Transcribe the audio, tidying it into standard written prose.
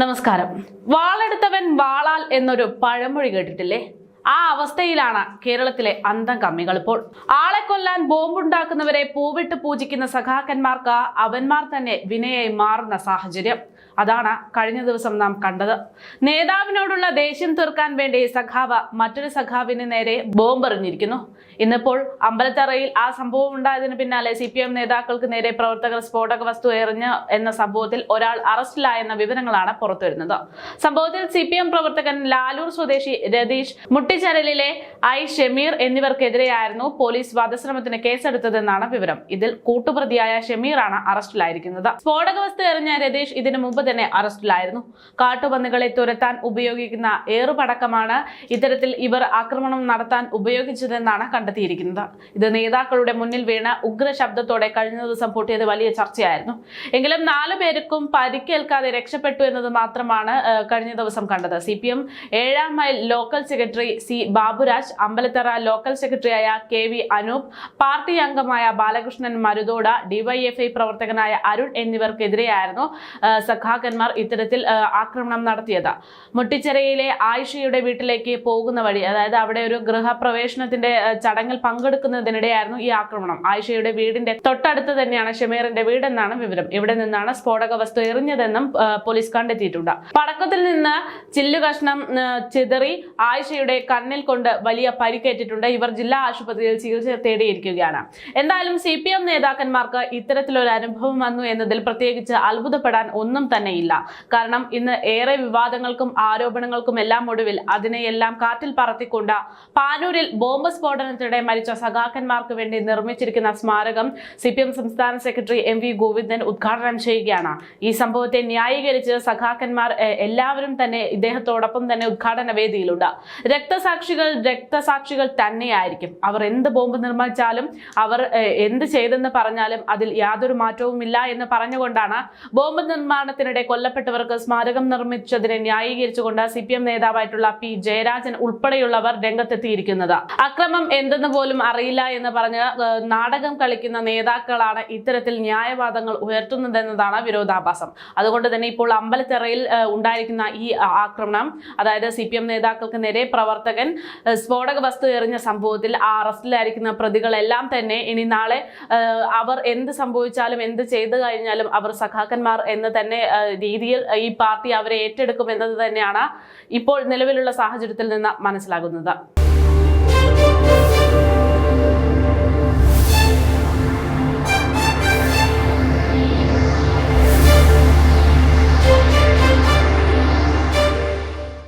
നമസ്കാരം. വാളെടുത്തവൻ വാളാൽ എന്നൊരു പഴമൊഴി കേട്ടിട്ടില്ലേ? ആ അവസ്ഥയിലാണ് കേരളത്തിലെ അന്തം കമ്മികൾ ഇപ്പോൾ. ആളെ കൊല്ലാൻ ബോംബുണ്ടാക്കുന്നവരെ പൂവിട്ട് പൂജിക്കുന്ന സഖാക്കന്മാർക്ക് അവന്മാർ തന്നെ വിനയായി മാറുന്ന സാഹചര്യം. അതാണ് കഴിഞ്ഞ ദിവസം നാം കണ്ടത്. നേതാവിനോടുള്ള ദേഷ്യം തീർക്കാൻ വേണ്ടി സഖാവ് മറ്റൊരു സഖാവിന് നേരെ ബോംബെറിഞ്ഞിരിക്കുന്നു. ഇന്നിപ്പോൾ അമ്പലത്തറയിൽ ആ സംഭവം ഉണ്ടായതിനു പിന്നാലെ CPM നേതാക്കൾക്ക് നേരെ പ്രവർത്തകർ സ്ഫോടക വസ്തു എറിഞ്ഞ് എന്ന സംഭവത്തിൽ ഒരാൾ അറസ്റ്റിലായെന്ന വിവരങ്ങളാണ് പുറത്തുവരുന്നത്. സംഭവത്തിൽ CPM പ്രവർത്തകൻ ലാലൂർ സ്വദേശി രതീഷ്, മുട്ടിച്ചരലിലെ ഷമീർ എന്നിവർക്കെതിരെയായിരുന്നു പോലീസ് വധശ്രമത്തിന് കേസെടുത്തതെന്നാണ് വിവരം. ഇതിൽ കൂട്ടുപ്രതിയായ ഷമീറാണ് അറസ്റ്റിലായിരിക്കുന്നത്. സ്ഫോടക വസ്തു എറിഞ്ഞ രതീഷ് ഇതിനു മുമ്പ് തന്നെ അറസ്റ്റിലായിരുന്നു. കാട്ടുപന്നികളെ തുരത്താൻ ഉപയോഗിക്കുന്ന ഏറുപടക്കമാണ് ഇത്തരത്തിൽ ഇവർ ആക്രമണം നടത്താൻ ഉപയോഗിച്ചതെന്നാണ് കണ്ടെത്തിയിരിക്കുന്നത്. ഇത് നേതാക്കളുടെ മുന്നിൽ വീണ ഉഗ്ര ശബ്ദത്തോടെ കഴിഞ്ഞ ദിവസം പൊട്ടിയത് വലിയ ചർച്ചയായിരുന്നു. എങ്കിലും 4 പേർക്കും പരിക്കേൽക്കാതെ രക്ഷപ്പെട്ടു എന്നത് മാത്രമാണ് കഴിഞ്ഞ ദിവസം കണ്ടത്. CPM 7 mile local secretary C Baburaj, Ambalathara local സെക്രട്ടറിയായ KV അനൂപ്, പാർട്ടി അംഗമായ ബാലകൃഷ്ണൻ മരുതോട, DYFI പ്രവർത്തകനായ അരുൺ എന്നിവർക്കെതിരെയായിരുന്നു സഖാക്കന്മാർ ഇത്തരത്തിൽ ആക്രമണം നടത്തിയത്. മുട്ടിച്ചിറയിലെ ആയിഷയുടെ വീട്ടിലേക്ക് പോകുന്ന വഴി, അതായത് അവിടെ ഒരു ഗൃഹപ്രവേശനത്തിന്റെ ചടങ്ങിൽ പങ്കെടുക്കുന്നതിനിടെയായിരുന്നു ഈ ആക്രമണം. ആയിഷയുടെ വീടിന്റെ തൊട്ടടുത്ത് തന്നെയാണ് ഷമീറിന്റെ വീടെന്നാണ് വിവരം. ഇവിടെ നിന്നാണ് സ്ഫോടക വസ്തു എറിഞ്ഞതെന്നും പോലീസ് കണ്ടെത്തിയിട്ടുണ്ട്. പടക്കത്തിൽ നിന്ന് ചില്ലു കഷ്ണം ചിതറി ആയിഷയുടെ കണ്ണിൽ കൊണ്ട് വലിയ പരിക്കേറ്റിട്ടുണ്ട്. ഇവർ ജില്ലാ ആശുപത്രിയിൽ ചികിത്സ തേടിയിരിക്കുകയാണ്. എന്തായാലും CPM നേതാക്കന്മാർക്ക് ഇത്തരത്തിലൊരു അനുഭവം വന്നു എന്നതിൽ പ്രത്യേകിച്ച് അത്ഭുതപ്പെടാൻ ഒന്നും തന്നെയില്ല. കാരണം ഇന്ന് ഏറെ വിവാദങ്ങൾക്കും ആരോപണങ്ങൾക്കും എല്ലാം ഒടുവിൽ അതിനെയെല്ലാം കാറ്റിൽ പറത്തിക്കൊണ്ട് പാനൂരിൽ ബോംബ് സ്ഫോടനത്തിനിടെ മരിച്ച സഖാക്കന്മാർക്ക് വേണ്ടി നിർമ്മിച്ചിരിക്കുന്ന സ്മാരകം CPM സംസ്ഥാന സെക്രട്ടറി MV ഗോവിന്ദൻ ഉദ്ഘാടനം ചെയ്യുകയാണ്. ഈ സംഭവത്തെ ന്യായീകരിച്ച് സഖാക്കന്മാർ എല്ലാവരും തന്നെ ഇദ്ദേഹത്തോടൊപ്പം തന്നെ ഉദ്ഘാടന വേദിയിലുണ്ട്. രക്തസാക്ഷികൾ തന്നെയായിരിക്കും. അവർ എന്ത് ബോംബ് നിർമ്മിച്ചാലും, അവർ എന്ത് ചെയ്തെന്ന് പറഞ്ഞാലും അതിൽ യാതൊരു മാറ്റവുമില്ല എന്ന് പറഞ്ഞുകൊണ്ടാണ് ബോംബ് നിർമ്മാണത്തിനിടെ കൊല്ലപ്പെട്ടവർക്ക് സ്മാരകം നിർമ്മിച്ചതിനെ ന്യായീകരിച്ചുകൊണ്ട് CPM നേതാവായിട്ടുള്ള P ജയരാജൻ ഉൾപ്പെടെയുള്ളവർ രംഗത്തെത്തിയിരിക്കുന്നത്. അക്രമം എന്തെന്ന് പോലും അറിയില്ല എന്ന് പറഞ്ഞ് നാടകം കളിക്കുന്ന നേതാക്കളാണ് ഇത്തരത്തിൽ ന്യായവാദങ്ങൾ ഉയർത്തുന്നതെന്നതാണ് വിരോധാഭാസം. അതുകൊണ്ട് തന്നെ ഇപ്പോൾ അമ്പലത്തറയിൽ ഉണ്ടായിരിക്കുന്ന ഈ ആക്രമണം, അതായത് CPM നേതാക്കൾക്ക് നേരെ പ്രവർത്തകൻ സ്ഫോടക വസ്തു എറിഞ്ഞ സംഭവത്തിൽ ആ അറസ്റ്റിലായിരിക്കുന്ന പ്രതികളെല്ലാം തന്നെ ഇനി നാളെ അവർ എന്ത് സംഭവിച്ചാലും എന്ത് ചെയ്തു കഴിഞ്ഞാലും അവർ സഖാക്കന്മാർ എന്ന് തന്നെ രീതിയിൽ ഈ പാർട്ടി അവരെ ഏറ്റെടുക്കും എന്നത് തന്നെയാണ് ഇപ്പോൾ നിലവിലുള്ള സാഹചര്യത്തിൽ നിന്ന് മനസ്സിലാകുന്നത്.